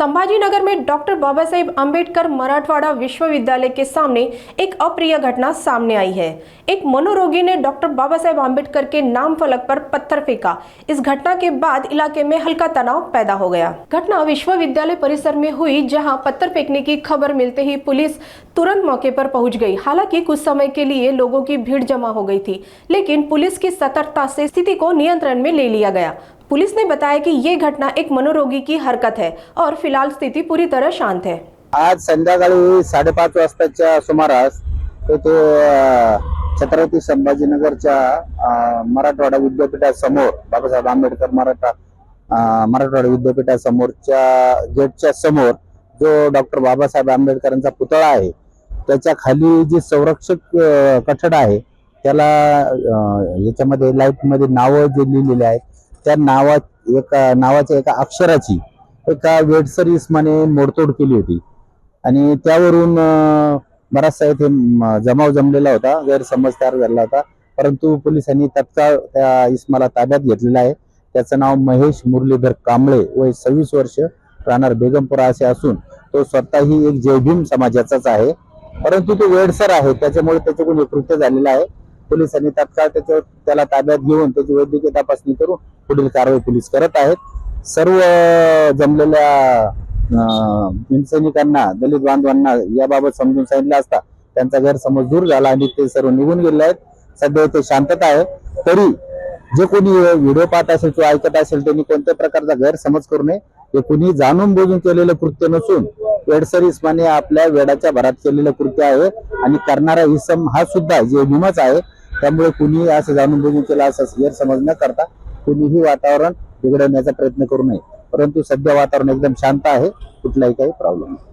संभाजीनगर में डॉक्टर बाबा साहेब आम्बेडकर मराठवाड़ा विश्वविद्यालय के सामने एक अप्रिय घटना सामने आई है। एक मनोरोगी ने डॉक्टर बाबा साहेब आम्बेडकर के नाम फलक पर पत्थर फेंका। इस घटना के बाद इलाके में हल्का तनाव पैदा हो गया। घटना विश्वविद्यालय परिसर में हुई, जहां पत्थर फेंकने की खबर मिलते ही पुलिस तुरंत मौके पर पहुंच गई। हालांकि कुछ समय के लिए लोगों की भीड़ जमा हो गई थी, लेकिन पुलिस की सतर्कता से स्थिति को नियंत्रण में ले लिया गया। पुलिस ने बताया कि ये घटना एक मनोरोगी की हरकत है और फिलहाल स्थिति पूरी तरह शांत है। आज संध्याकाळी 5:30 वाजताच्या सुमारास येथे छत्रपती संभाजीनगरच्या मराठवाडा विद्यापीठासमोर बाबासाहेब आंबेडकर मराठवाडा विद्यापीठासमोरच्या गेटच्या समोर जो डॉक्टर बाबासाहेब आंबेडकरांचा पुतळा आहे त्याच्या खाली जी संरक्षक कठड आहे त्याला याच्यामध्ये लाईट मध्ये नाव जे लिहिलेले आहेत त्या नावाच्या एका अक्षराची एका वेडसर इस्माने मोडतोड केली होती आणि त्यावरून बराचसा इथे जमाव जमलेला होता, गैरसमज तयार झाला होता। परंतु पोलिसांनी तत्काळ त्या इस्माला ताब्यात घेतलेला आहे। त्याचं नाव महेश मुरलीधर कांबळे, वय 26 वर्ष, राहणार बेगमपुरा असे असून तो स्वतःही एक जयभीम समाजाचाच आहे, परंतु तो वेडसर आहे, त्याच्यामुळे त्याच्याकडून कृत्य झालेलं आहे। पोलिसांनी तत्काळ त्याला ताब्यात घेऊन त्याची वैद्यकीय तपासणी करून पुढील कारवाई पोलीस करत आहेत। सर्व जमलेल्या हिंसैनिकांना, दलित बांधवांना याबाबत समजून सांगितलं असता त्यांचा गैरसमज दूर झाला आणि ते सर्व निघून गेले आहेत। सध्या इथे शांतता आहे। तरी जे कोणी व्हिडिओ पाहत असेल किंवा ऐकत असेल त्यांनी कोणत्या प्रकारचा गैरसमज करू नये। हे कोणी जाणून बुजून केलेलं कृत्य नसून वेडसर इस्माने आपल्या वेडाच्या भरात केलेलं कृत्य आहे आणि करणारा इसम हा सुद्धा जयभीमच आहे। त्यामुळे कुणी असं जाणून बुजून केला असं गैरसमज न करता कुणीही वातावरण बिघडवण्याचा प्रयत्न करू नये। परंतु सध्या वातावरण एकदम शांत आहे, कुठलाही काही प्रॉब्लेम नाही।